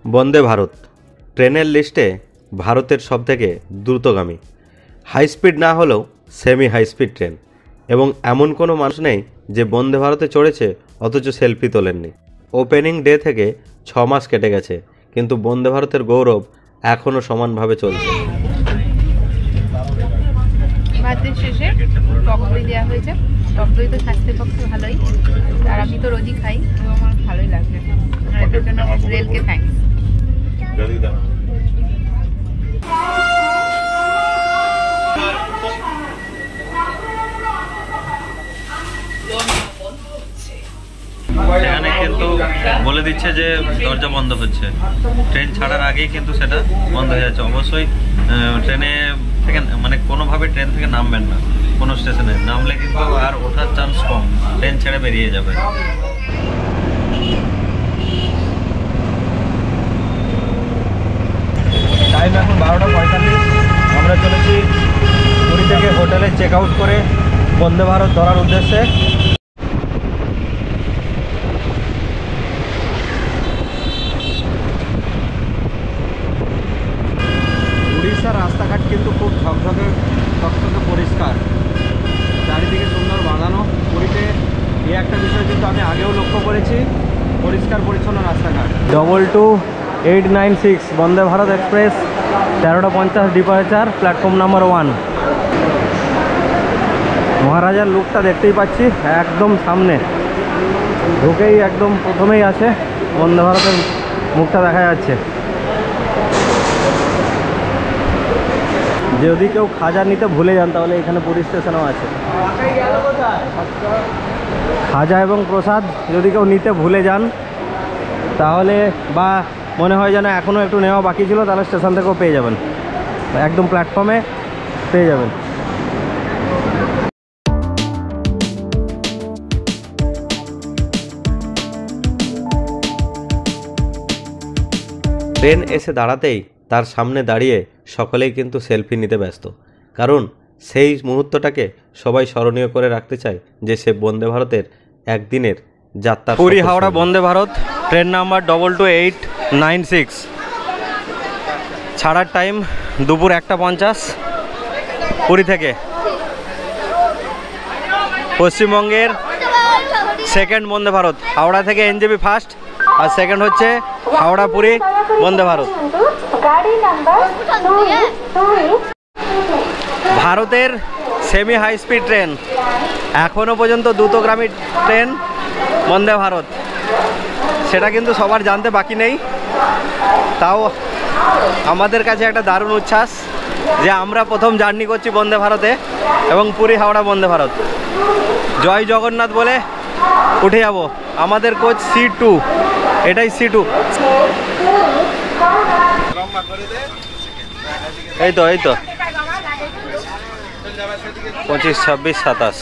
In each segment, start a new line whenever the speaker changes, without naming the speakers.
বন্দে ভারত ট্রেনের লিস্টে ভারতের সবথেকে দ্রুতগামী, হাই স্পিড না হলেও সেমি হাই স্পিড ট্রেন। এবং এমন কোনো মানুষ নেই যে বন্দে ভারতে চড়েছে অথচ সেলফি তোলেননি। ওপেনিং ডে থেকে 6 মাস কেটে গেছে, কিন্তু বন্দে ভারতের গৌরব এখনও সমানভাবে চলছে।
ভাতের শেষে টক দই দেওয়া হয়েছে। টক দই তো স্বাস্থ্যের পক্ষে ভালোই, আর আমি তো রোজই খাই, আমার ভালোই লাগবে। আর এটার জন্য রেলকে থ্যাঙ্কস।
সেখানে কিন্তু বলে দিচ্ছে যে দরজা বন্ধ হচ্ছে, ট্রেন ছাড়ার আগেই কিন্তু সেটা বন্ধ হয়ে যাচ্ছে। অবশ্যই ট্রেনে থেকে মানে কোনোভাবে ট্রেন থেকে নামবেন না, কোনো স্টেশনে নামলে কিন্তু আর ওঠার চান্স কম, ট্রেন ছেড়ে বেরিয়ে যাবে। টাইম এখন 12:45। আমরা চলেছি পুরী থেকে হোটেলে চেক আউট করে বন্দে ভারত ধরার উদ্দেশ্যে। উড়িষ্যার রাস্তাঘাট কিন্তু খুব ঝকঝকে টকটকে পরিষ্কার, চারিদিকে সুন্দর বাঁধানো। পুরীতে এই একটা বিষয় কিন্তু আমি আগেও লক্ষ্য করেছি, পরিষ্কার পরিচ্ছন্ন রাস্তাঘাট। 22896 Vande Bharat express, 13:50 departure, platform number 1। মহারাজার লুকটা দেখতেই পাচ্ছি একদম সামনে, ঢুকেই একদম প্রথমেই আছে বন্দে ভারতের মুখটা দেখা যাচ্ছে। যদি কেউ খাজা নিতে ভুলে যান তাহলে এখানে পুরী স্টেশনও আছে। খাজা এবং প্রসাদ যদি কেউ নিতে ভুলে যান তাহলে, বা মনে হয় যেন এখনও একটু নেওয়া বাকি ছিল, তাহলে স্টেশন থেকেও পেয়ে যাবেন, একদম প্ল্যাটফর্মে পেয়ে যাবেন। ট্রেন এসে দাঁড়াতেই তার সামনে দাঁড়িয়ে সকলেই কিন্তু সেলফি নিতে ব্যস্ত, কারণ সেই মুহূর্তটাকে সবাই স্মরণীয় করে রাখতে চায় যে সে বন্দে ভারতের একদিনের যাত্রা। পুরী হাওড়া বন্দে ভারত ট্রেন নাম্বার 22896, ছাড়ার টাইম দুপুর 1:50 পুরী থেকে। পশ্চিমবঙ্গের সেকেন্ড বন্দে ভারত, হাওড়া থেকে এনজেপি ফার্স্ট, আর সেকেন্ড হচ্ছে হাওড়া পুরী বন্দে ভারত। ভারতের সেমি হাই স্পিড ট্রেন, এখনও পর্যন্ত দ্রুতগামী ট্রেন বন্দে ভারত, সেটা কিন্তু সবার জানতে বাকি নেই। তাও আমাদের কাছে একটা দারুণ উচ্ছ্বাস যে আমরা প্রথম জার্নি করছি বন্দে ভারতে, এবং পুরী হাওড়া বন্দে ভারত। জয় জগন্নাথ বলে উঠে যাব। আমাদের কোচ C2, এটাই C2। এই তো 25, 26, 27।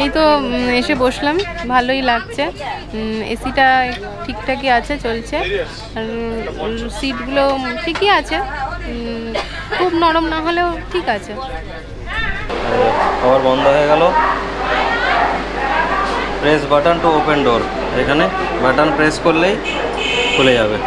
এই তো এসে বসলাম, ভালোই লাগছে। এসিটা ঠিকঠাকই আছে, চলছে। আর সিটগুলো ঠিকই আছে, খুব নরম না হলেও ঠিক আছে।
আবার বন্ধ হয়ে গেল। প্রেস বাটন টু ওপেন ডোর, এখানে বাটন প্রেস করলেই খুলে যাবে।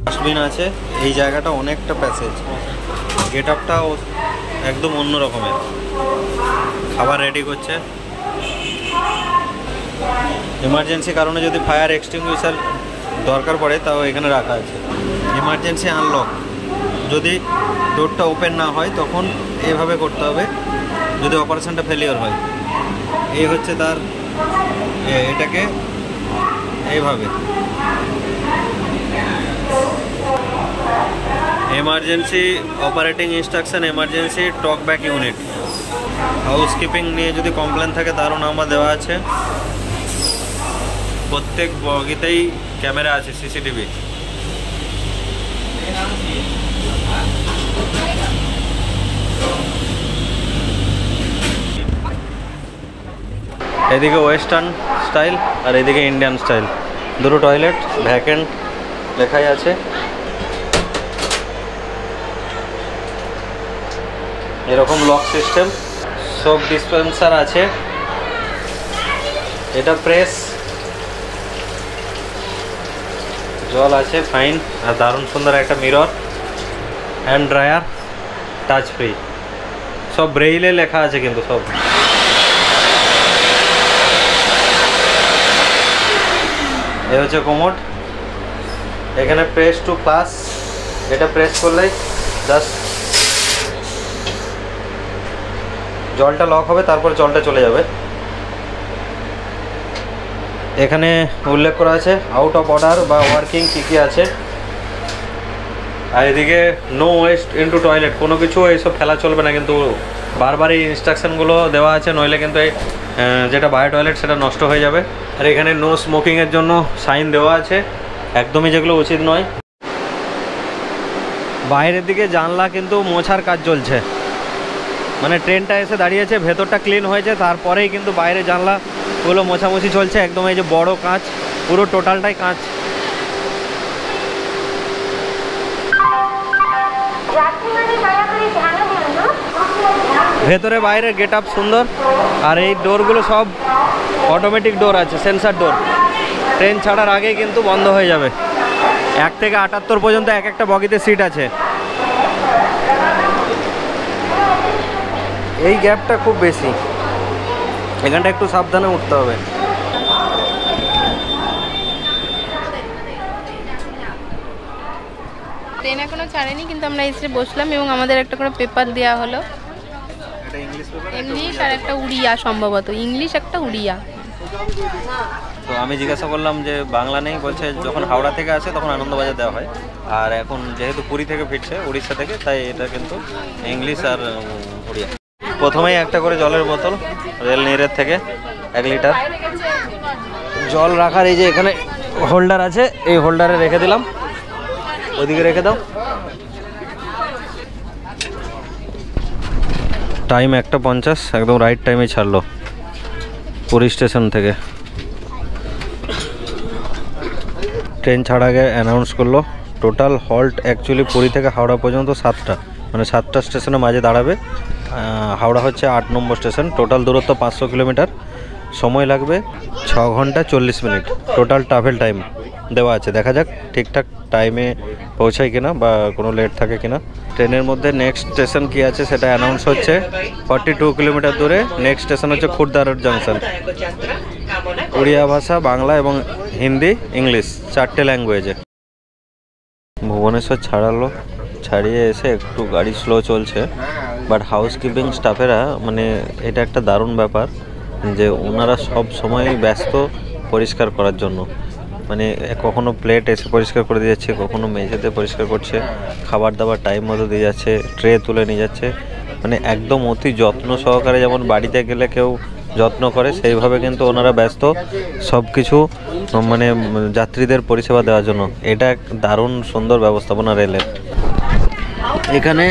ডাস্টবিন আছে, এই জায়গাটা অনেকটা প্যাসেজ, গেট আপটাও একদম অন্য রকমের। খাবার রেডি করছে। এমার্জেন্সি কারণে যদি ফায়ার এক্সটিংগুইশার দরকার পড়ে তাও এখানে রাখা আছে। এমার্জেন্সি আনলক, যদি ডোরটা ওপেন না হয় তখন এইভাবে করতে হবে, যদি অপারেশনটা ফেলিওর হয়। এই হচ্ছে তার, এটাকে এইভাবে। এমার্জেন্সি অপারেটিং ইনস্ট্রাকশন, এমার্জেন্সি টক ব্যাক ইউনিট। হাউসকিপিং নিয়ে যদি কমপ্লেন থাকে তারও নাম্বার দেওয়া আছে। প্রত্যেক বগিতেই ক্যামেরা আছে, CCTV। এদিকে ওয়েস্টার্ন স্টাইল আর এদিকে ইন্ডিয়ান স্টাইল, দুটো টয়লেট, ভ্যাকেন্ট লেখাই আছে। এরকম লক সিস্টেম, সোপ ডিসপেন্সার আছে, এটা প্রেস, জল আছে ফাইন, আর দারুণ সুন্দর একটা mirror, hand dryer, touch free, সব ব্রেইলে লেখা আছে কিন্তু সব। এ হচ্ছে কোমোড, এখানে প্রেস টু ক্লাস, এটা প্রেস করলেই জাস্ট জলটা লক হবে, তারপর জলটা চলে যাবে। এখানে উল্লেখ করা আছে আউট অফ অর্ডার বা ওয়ার্কিং কী কী আছে। আর এদিকে নো ওয়েস্ট ইনটু টয়লেট, কোনো কিছু এইসব ফেলা চলবে না, কিন্তু বারবার এই ইনস্ট্রাকশানগুলো দেওয়া আছে, নইলে কিন্তু এই যেটা বায়ো টয়লেট সেটা নষ্ট হয়ে যাবে। আর এখানে নো স্মোকিংয়ের জন্য সাইন দেওয়া আছে, একদমই যেগুলো উচিত নয়। বাইরের দিকে জানলা কিন্তু মোছার কাজ চলছে, মানে ট্রেনটা এসে দাঁড়িয়েছে, ভেতরটা ক্লিন হয়েছে, তারপরেই কিন্তু বাইরে জানলাগুলো মোছামুছি চলছে। একদম এই যে বড় কাঁচ, পুরো টোটালটাই কাঁচ। ভেতরে বাইরে গেট আপ সুন্দর, আর এই ডোরগুলো সব অটোমেটিক ডোর আছে, সেন্সার ডোর। ট্রেন ছাড়ার আগেই কিন্তু বন্ধ হয়ে যাবে। 1 থেকে 78 পর্যন্ত এক একটা বগিতে সিট আছে। এই গ্যাপটা খুব বেশি, এখানটা একটু সাবধানে উঠতে হবে।
ট্রেন এখনো ছাড়েনি, কিন্তু আমরা এসে বসলাম এবং আমাদের একটা করে পেপার দেওয়া হলো, ইংলিশ আর একটা উড়িয়া, সম্ভবত ইংলিশ একটা উড়িয়া।
তো আমি জিজ্ঞাসা করলাম যে বাংলা নেই, বলছে যখন হাওড়া থেকে আসে তখন আনন্দবাজার দেওয়া হয়, আর এখন যেহেতু পুরী থেকে ফিরছে উড়িষ্যা থেকে, তাই এটা কিন্তু ইংলিশ আর উড়িয়া। প্রথমেই একটা করে জলের বোতল রেল নিরের থেকে 1 লিটার জল রাখার, এই যে এখানে হোল্ডার আছে, এই হোল্ডারে রেখে দিলাম, ওইদিকে রেখে দাও। টাইম 1:50, একদম রাইট টাইমে ছাড়লো পুরী স্টেশন থেকে। ট্রেন ছাড়ার আগে অ্যানাউন্স করলো টোটাল হল্ট অ্যাকচুয়ালি পুরী থেকে হাওড়া পর্যন্ত 7টা, মানে 7টা স্টেশনের মাঝে দাঁড়াবে। হাওড়া হচ্ছে 8 নম্বর স্টেশন। টোটাল দূরত্ব 500 কিলোমিটার, সময় লাগবে 6 ঘন্টা 40 মিনিট। টোটাল ট্রাভেল টাইম দেওয়া আছে, দেখা যাক ঠিকঠাক টাইমে পৌঁছায় কিনা বা কোনো লেট থাকে কিনা। ট্রেনের মধ্যে নেক্সট স্টেশন কি আছে সেটা অ্যানাউন্স হচ্ছে। 42 কিলোমিটার দূরে নেক্সট স্টেশন হচ্ছে খুর্দা রোড জাংশন। উড়িয়া ভাষা, বাংলা এবং হিন্দি, ইংলিশ 4টে ল্যাঙ্গুয়েজে। ভুবনেশ্বর ছাড়ালো, ছাড়িয়ে এসে একটু গাড়ি স্লো চলছে, বাট হাউসকিপিং স্টাফেরা, মানে এটা একটা দারুণ ব্যাপার যে ওনারা সব সময় ব্যস্ত পরিষ্কার করার জন্য। মানে কখনো প্লেট এসে পরিষ্কার করে দিয়ে যাচ্ছে, কখনো মেঝেতে পরিষ্কার করছে, খাবার দাবার টাইম মতো দিয়ে যাচ্ছে, ট্রে তুলে নিয়ে যাচ্ছে, মানে একদম অতি যত্ন সহকারে, যেমন বাড়িতে গেলে কেউ যত্ন করে সেইভাবে কিন্তু ওনারা ব্যস্ত সব কিছু মানে যাত্রীদের পরিষেবা দেওয়ার জন্য। এটা এক দারুণ সুন্দর ব্যবস্থাপনা রেলের। এখানে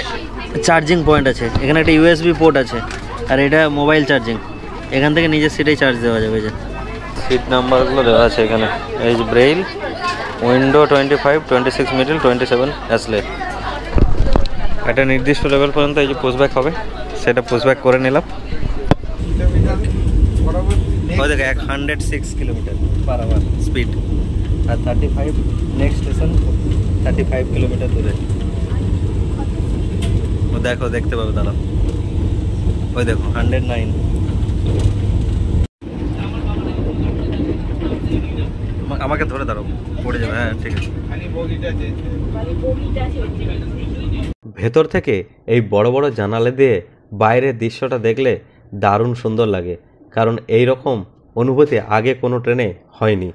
চার্জিং পয়েন্ট আছে, এখানে একটা USB পোর্ট আছে, আর এটা মোবাইল চার্জিং। এখান থেকে নিজের সিটেই চার্জ দেওয়া যাবে। যে সিট নাম্বারগুলো দেওয়া আছে এখানে, এই যে ব্রেইল, উইন্ডো 25, 26 মিডল, 27 অ্যাসলে। একটা নির্দিষ্ট লেভেল পর্যন্ত এই যে পুশব্যাক হবে, সেটা পুশব্যাক করে নিলাম। ওই দেখো 106 কিলোমিটার পার আওয়ার স্পিড, আর 35 নেক্সট স্টেশন 35 কিলোমিটার দূরে। ও দেখো, দেখতে পাবে দাঁড়াও, ওই দেখো 109। আমাকে ধরে দাঁড়াও, পড়ে যাবে। হ্যাঁ ঠিক আছে। ভেতর থেকে এই বড় বড় জানালা দিয়ে বাইরের দৃশ্যটা দেখলে দারুণ সুন্দর লাগে, কারণ এই রকম অনুভূতি আগে কোনো ট্রেনে হয়নি।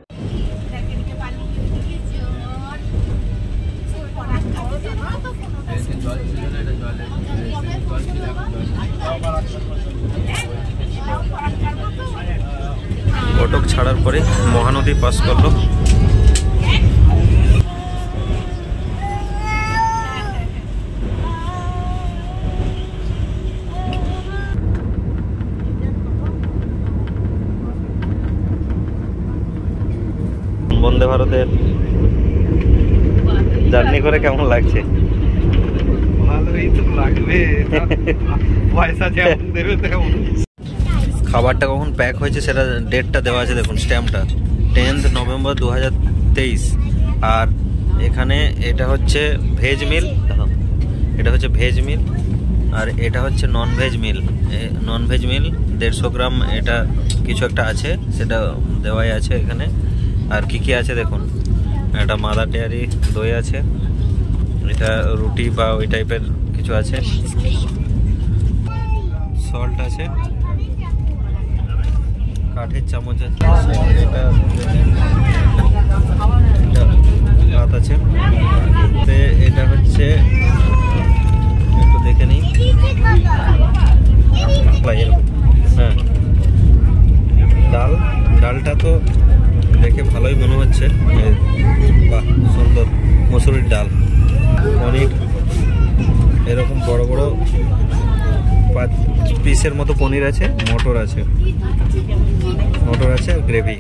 কটক ছাড়ার পরে মহানদী পাস করলো। বন্দে ভারতে জার্নি করে কেমন লাগছে?
ভালোই তো লাগবে, পয়সা যেমন দেবে তেমন।
খাবারটা কখন প্যাক হয়েছে সেটা ডেটটা দেওয়া আছে, দেখুন স্ট্যাম্পটা 10 নভেম্বর 2023। আর এখানে এটা হচ্ছে ভেজ মিল, এটা হচ্ছে ভেজ মিল, আর এটা হচ্ছে নন ভেজ মিল। নন ভেজ মিল 150 গ্রাম এটা কিছু একটা আছে, সেটা দেওয়াই আছে এখানে। আর কি কি আছে দেখুন, একটা মাদার ডেয়ারি দই আছে, এটা রুটি বা ওই টাইপের কিছু আছে, সল্ট আছে, কাঠের চামচ আছে, এটা ভাত আছে। এটা হচ্ছে একটু দেখে নিই, হ্যাঁ ডালটা তো দেখে ভালোই মনে হচ্ছে, বাহ সুন্দর মসুরির ডাল। পনির এরকম বড় বড় 5 পিসের মতো পনির আছে, মটর আছে আর গ্রেভি,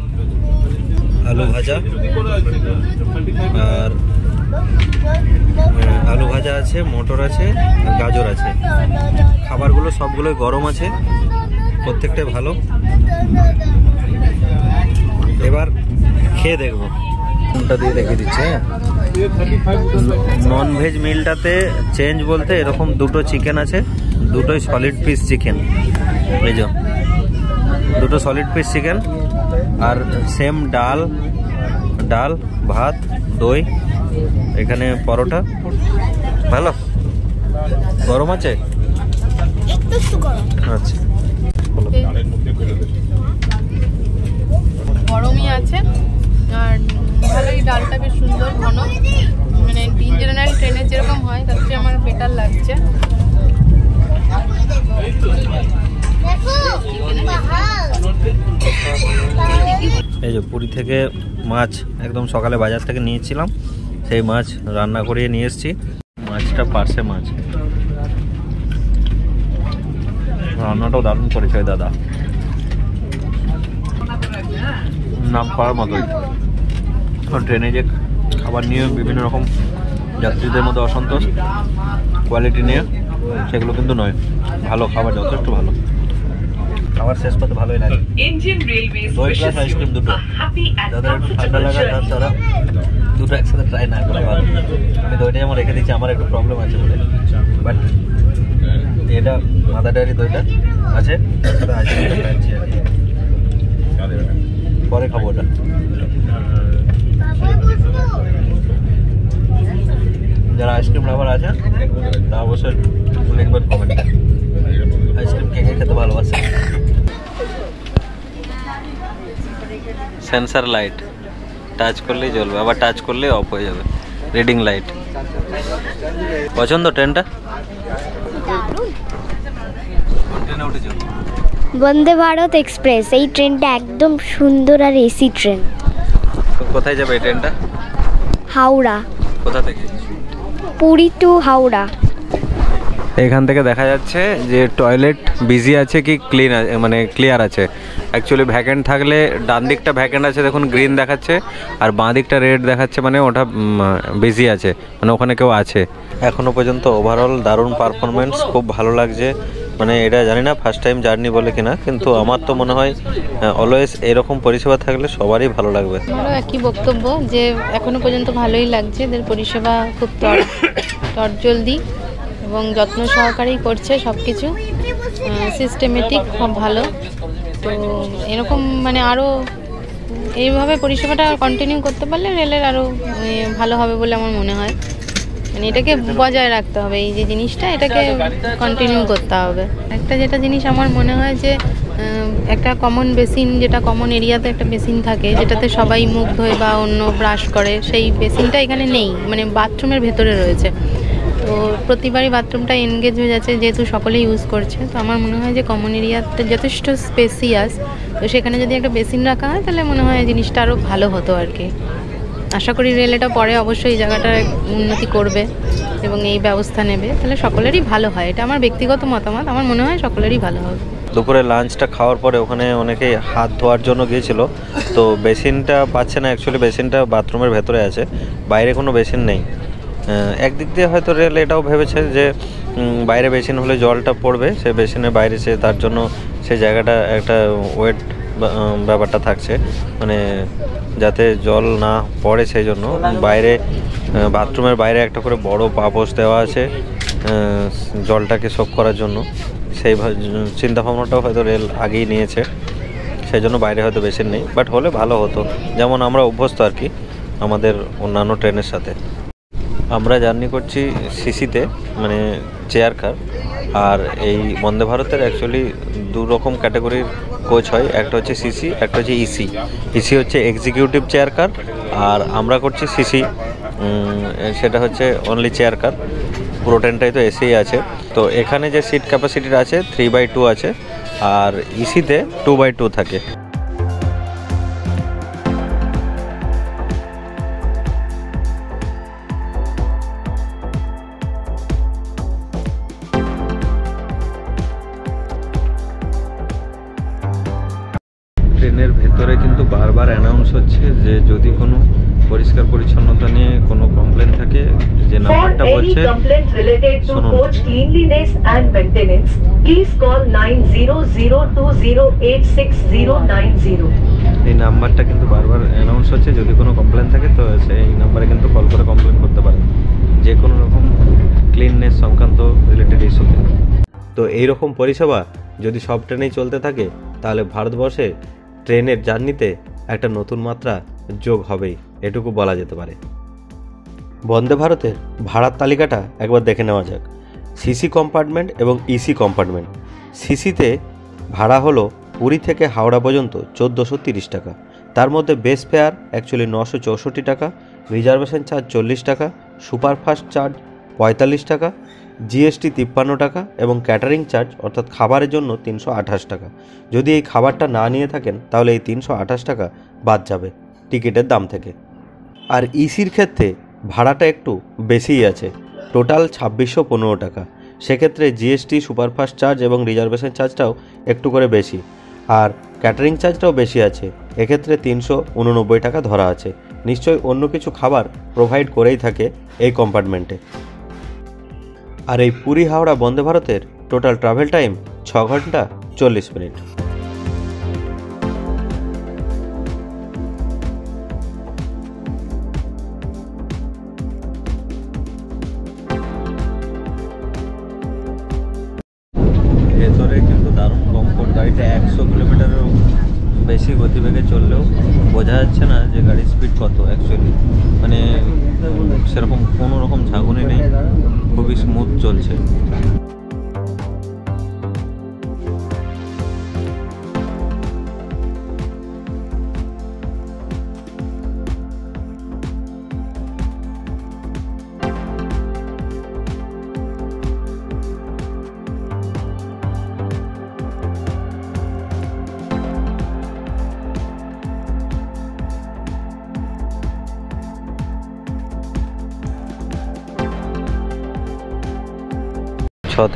আলু ভাজা, আর আলু ভাজা আছে, মটর আছে, আর গাজর আছে। খাবারগুলো সবগুলোই গরম আছে, প্রত্যেকটাই ভালো। এবার খেয়ে দেখবো, কোনটা দিয়ে রেখে দিচ্ছে। নন ভেজ মিলটাতে চেঞ্জ বলতে এরকম দুটো চিকেন আছে, দুটোই সলিড পিস চিকেন, বুঝছো, দুটো সলিড পিস চিকেন, আর সেম ডাল ভাত দই, এখানে পরোটা। ভালো গরম আছে, আচ্ছা
গরমই আছে। আর ভালোই ডালটা বেশ সুন্দর ঘন, মানে ইন জেনারেল ট্রেনের যেরকম হয় তার চেয়ে আমার বেটার লাগছে।
এই যে পুরী থেকে মাছ একদম সকালে বাজার থেকে নিয়েছিলাম, সেই মাছ রান্না করিয়ে নিয়ে এসেছি। মাছটা পার্শে মাছ, রান্নাটাও দারুণ করেছে দাদা, নাম পাওয়ার মতোই। ট্রেনে যে খাবার নিয়ে বিভিন্ন রকম যাত্রীদের মধ্যে অসন্তোষ কোয়ালিটি নিয়ে, সেগুলো কিন্তু নয়, ভালো খাবার, যথেষ্ট ভালো খাবার। শেষ পথে ভালোই লাগে। দই প্লাস আইসক্রিম দুটো, যাদের একটু ঠান্ডা লাগা তারা দুটো একসাথে ট্রাই না করে ভালো। আমি দইটাই আমার রেখে দিচ্ছি, আমার একটু প্রবলেম আছে বলে, বাট এটা মাদার ডেয়ারি দইটা আছে, আইসক্রিমটা খাচ্ছি আর কি, পরে খাবো ওটা। যারা আইসক্রিম লাভার আছে তা অবশ্যই লিখবেন কমেন্টে, আইসক্রিম কে কে খেতে ভালোবাসে। সেন্সার লাইট টাচ করলেই জ্বলবে, আবার টাচ করলেই অফ হয়ে যাবে, রিডিং লাইট। পছন্দ ট্রেনটা? ট্রেনে উঠেছো?
বন্দে ভারত এক্সপ্রেস, এই ট্রেনটা একদম সুন্দর আর এসি ট্রেন।
কোথায় যাবে এই ট্রেনটা?
হাওড়া।
কোথা থেকে?
পুরী টু হাওড়া।
এখান থেকে দেখা যাচ্ছে যে টয়লেট বিজি আছে কি ক্লিন আছে, মানে ক্লিয়ার আছে। অ্যাকচুয়ালি ভ্যাকেন্ট থাকলে ডান দিকটা ভ্যাকেন্ট আছে দেখুন, গ্রিন দেখাচ্ছে, আর বাঁ দিকটা রেড দেখাচ্ছে, মানে ওটা বিজি আছে, মানে ওখানে কেউ আছে। এখনও পর্যন্ত ওভারঅল দারুণ পারফরমেন্স, খুব ভালো লাগছে। মানে এটা জানি না ফার্স্ট টাইম জার্নি বলে কিনা, কিন্তু আমার তো মনে হয় অলওয়েজ এরকম পরিষেবা থাকলে সবারই ভালো লাগবে।
আমারও একই বক্তব্য যে এখনো পর্যন্ত ভালোই লাগছে, এদের পরিষেবা খুব তরজলদি এবং যত্ন সহকারেই করছে সব কিছু, সিস্টেমেটিক, খুব ভালো। তো এরকম মানে আরও এইভাবে পরিষেবাটা কন্টিনিউ করতে পারলে রেলের আরও ভালো হবে বলে আমার মনে হয়। মানে এটাকে বজায় রাখতে হবে, এই যে জিনিসটা এটাকে কন্টিনিউ করতে হবে। একটা যেটা জিনিস আমার মনে হয় যে একটা কমন বেসিন, যেটা কমন এরিয়াতে একটা বেসিন থাকে যেটাতে সবাই মুখ ধোয় বা অন্য ব্রাশ করে, সেই বেসিনটা এখানে নেই, মানে বাথরুমের ভেতরে রয়েছে। তো প্রতিবারই বাথরুমটা এনগেজ হয়ে যাচ্ছে, যেহেতু সকলেই ইউজ করছে। তো আমার মনে হয় যে কমন এরিয়াতে যথেষ্ট স্পেসিয়াস, তো সেখানে যদি একটা বেসিন রাখা হয় তাহলে মনে হয় জিনিসটা আরও ভালো হতো আর কি। আশা করি রেল এটা পরে অবশ্যই এই জায়গাটা উন্নতি করবে এবং এই ব্যবস্থা নেবে, তাহলে সকলেরই ভালো হয়। এটা আমার ব্যক্তিগত মতামত, আমার মনে হয় সকলেরই ভালো হবে।
দুপুরে লাঞ্চটা খাওয়ার পরে ওখানে অনেকেই হাত ধোয়ার জন্য গিয়েছিল, তো বেসিনটা পাচ্ছে না। অ্যাকচুয়ালি বেসিনটা বাথরুমের ভেতরে আছে, বাইরে কোনো বেসিন নেই। একদিক দিয়ে হয়তো রেল এটাও ভেবেছে যে বাইরে বেসিন হলে জলটা পড়বে, সে বেসিনের বাইরে সে তার জন্য সেই জায়গাটা একটা ওয়েট ব্যাপারটা থাকছে, মানে যাতে জল না পড়ে সেই জন্য বাইরে বাথরুমের বাইরে একটা করে বড় পাপোশ দেওয়া আছে জলটাকে সোক করার জন্য। সেই চিন্তাভাবনাটাও হয়তো রেল আগেই নিয়েছে, সেই জন্য বাইরে হয়তো বেসিন নেই, বাট হলে ভালো হতো, যেমন আমরা অভ্যস্ত আর কি আমাদের অন্যান্য ট্রেনের সাথে। আমরা জার্নি করছি সিসিতে, মানে চেয়ার কার। আর এই বন্দে ভারতের অ্যাকচুয়ালি দু রকম ক্যাটাগরির কোচ হয়, একটা হচ্ছে সিসি, একটা হচ্ছে ইসি। ইসি হচ্ছে এক্সিকিউটিভ চেয়ার কার, আর আমরা করছি সিসি, সেটা হচ্ছে অনলি চেয়ার কার। পুরো ট্রেনটাই তো এসিই আছে। তো এখানে যে সিট ক্যাপাসিটির আছে 3/2 আছে, আর ইসিতে 2/2 থাকে। ট্রেনের ভেতরে কিন্তু বারবার অ্যানাউন্স হচ্ছে যে যদি কোনো পরিষ্কার পরিচ্ছন্নতা নিয়ে কোনো কমপ্লেন থাকে, যে নাম্বারটা বলছে শুনুন। এই নাম্বারটা কিন্তু বারবার অ্যানাউন্স হচ্ছে, যদি কোনো কমপ্লেন থাকে তো সেই নাম্বারে কিন্তু কল করে কমপ্লেন করতে পারেন, যে কোনো রকম ক্লিননেস সংক্রান্ত রিলেটেড ইস্যুতে। তো এইরকম পরিষেবা যদি সব ট্রেনেই চলতে থাকে তাহলে ভারতবর্ষে ট্রেনের জার্নিতে একটা নতুন মাত্রা যোগ হবেই, এটুকু বলা যেতে পারে। বন্দে ভারতের ভাড়ার তালিকাটা একবার দেখে নেওয়া যাক। সিসি কম্পার্টমেন্ট এবং ইসি কম্পার্টমেন্ট। সিসিতে ভাড়া হলো পুরী থেকে হাওড়া পর্যন্ত 1430 টাকা। তার মধ্যে বেস ফেয়ার অ্যাকচুয়ালি 964 টাকা, রিজার্ভেশন চার্জ 40 টাকা, সুপারফাস্ট চার্জ 45 টাকা, জিএসটি 53 টাকা এবং ক্যাটারিং চার্জ অর্থাৎ খাবারের জন্য 328 টাকা। যদি এই খাবারটা না নিয়ে থাকেন তাহলে এই 328 টাকা বাদ যাবে টিকিটের দাম থেকে। আর ইসির ক্ষেত্রে ভাড়াটা একটু বেশিই আছে, টোটাল 2615 টাকা। সেক্ষেত্রে জিএসটি, সুপারফাস্ট চার্জ এবং রিজার্ভেশন চার্জটাও একটু করে বেশি, আর ক্যাটারিং চার্জটাও বেশি আছে, এক্ষেত্রে 389 টাকা ধরা আছে। নিশ্চয়ই অন্য কিছু খাবার প্রোভাইড করেই থাকে এই কম্পার্টমেন্টে। আর এই পুরী হাওড়া বন্দে ভারতের টোটাল ট্রাভেল টাইম 6 ঘন্টা 40 মিনিট। ভেতরে কিন্তু দারুণ কমফোর্ট, গাড়িটা 100 কিলোমিটারেরও বেশি গতিবেগে চললেও বোঝা যাচ্ছে না যে গাড়ির স্পিড কত। অ্যাকচুয়ালি মানে সেরকম কোনো রকম ঝাঁকুনি নেই, খুবই স্মুথ চলছে।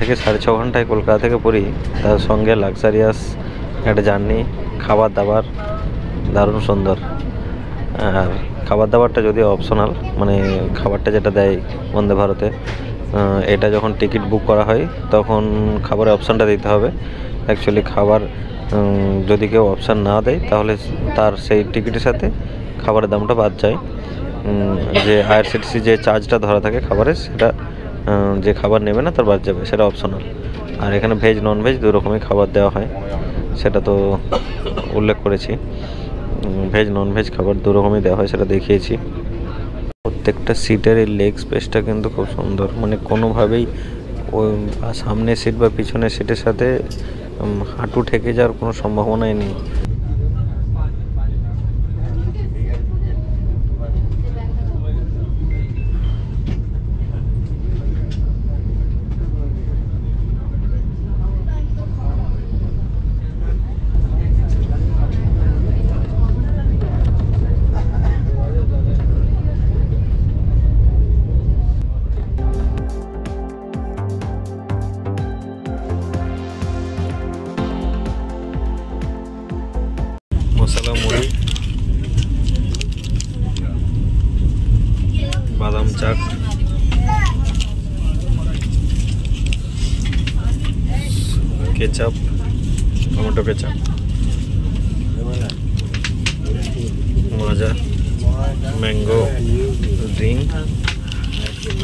থেকে 6.5 ঘন্টায় কলকাতা থেকে পুরী, তার সঙ্গে লাক্সারিয়াস একটা জার্নি, খাবার দাবার দারুণ সুন্দর। আর খাবার দাবারটা যদিও অপশনাল, মানে খাবারটা যেটা দেয় বন্দে ভারতে, এটা যখন টিকিট বুক করা হয় তখন খাবারের অপশানটা দিতে হবে। অ্যাকচুয়ালি খাবার যদি কেউ অপশান না দেয় তাহলে তার সেই টিকিটের সাথে খাবারের দামটা বাদ যায়। যে আইআরসিটিসি যে চার্জটা ধরা থাকে খাবারের, সেটা যে খাবার নেবে না তার বাদ যাবে, সেটা অপশনাল। আর এখানে ভেজ নন ভেজ দু রকমই খাবার দেওয়া হয়, সেটা তো উল্লেখ করেছি। ভেজ নন ভেজ খাবার দু রকমই দেওয়া হয়, সেটা দেখিয়েছি। প্রত্যেকটা সিটের এই লেগ স্পেসটা কিন্তু খুব সুন্দর, মানে কোনোভাবেই ওই সামনের সিট বা পিছনের সিটের সাথে হাঁটু ঠেকে যাওয়ার কোনো সম্ভাবনাই নেই। যাক, কেচাপ, টমেটো কেচাপ, মাজা, ম্যাঙ্গো ড্রিঙ্ক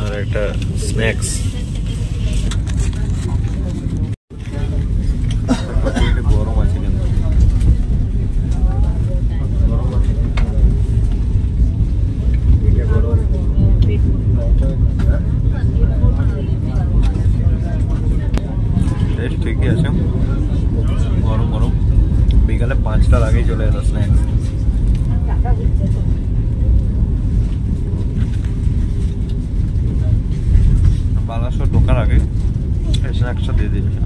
আর একটা স্ন্যাক্স। গরম আছে কিন্তু ঠিকই আছে, গরম গরম। বিকালে 5টার আগেই চলে এলো স্ন্যাক্স। বালাসর ঢোকার আগে স্ন্যাক্সটা দিয়ে দিয়েছে।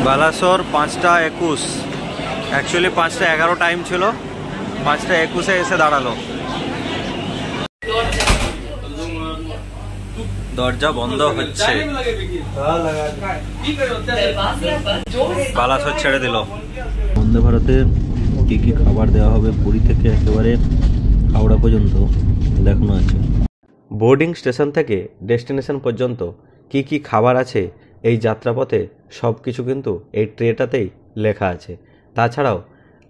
বালাসর 5:21, অ্যাকচুয়ালি 5:11 টাইম ছিল, 5:21-এ এসে দাঁড়ালো। দরজা বন্ধ হচ্ছে, বালাসর ছেড়ে দিল। বন্দে ভারতে কি কি খাবার দেওয়া হবে পুরী থেকে একেবারে হাওড়া পর্যন্ত দেখানো আছে। বোর্ডিং স্টেশন থেকে ডেস্টিনেশন পর্যন্ত কি কি খাবার আছে এই যাত্রাপথে সব কিছু কিন্তু এই ট্রেটাতেই লেখা আছে। তাছাড়াও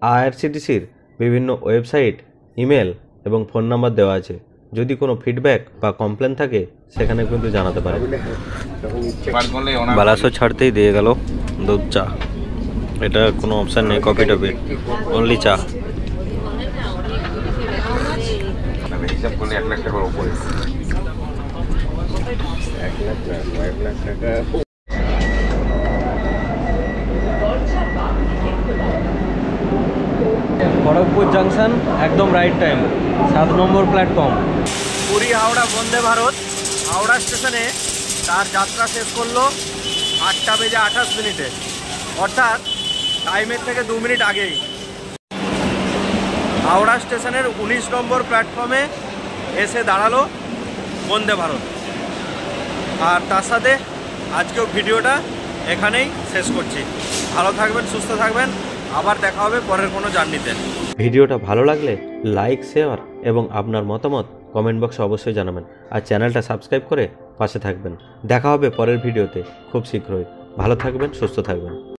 আইআরসিটিসির বিভিন্ন ওয়েবসাইট, ইমেল এবং ফোন নাম্বার দেওয়া আছে। যদি কোনো ফিডব্যাক বা কমপ্লেন থাকে সেখানে কিন্তু জানাতে পারে। বালাসর ছাড়তেই দিয়ে গেল দুধ চা। এটা কোনো অপশান নেই কফি টফি, অনলি চা।
হিসাব করলে 1 লাখ টাকার উপরে। 1 লাখ টাকা।
খড়গপুর জাংশন একদম রাইট টাইম, 7 নম্বর প্ল্যাটফর্ম। পুরী হাওড়া বন্দে ভারত হাওড়া স্টেশনে তার যাত্রা শেষ করলো 8:28 অর্থাৎ টাইমের থেকে 2 মিনিট আগেই। হাওড়া স্টেশনের 19 নম্বর প্ল্যাটফর্মে এসে দাঁড়ালো বন্দে ভারত। আর তার সাথে আজকেও ভিডিওটা এখানেই শেষ করছি। ভালো থাকবেন, সুস্থ থাকবেন, আবার দেখা হবে পরের কোনো জার্নিতে। ভিডিওটা ভালো লাগলে লাইক, শেয়ার এবং আপনার মতামত কমেন্ট বক্সে অবশ্যই জানাবেন। আর চ্যানেলটা সাবস্ক্রাইব করে পাশে থাকবেন। দেখা হবে পরের ভিডিওতে খুব শীঘ্রই। ভালো থাকবেন, সুস্থ থাকবেন।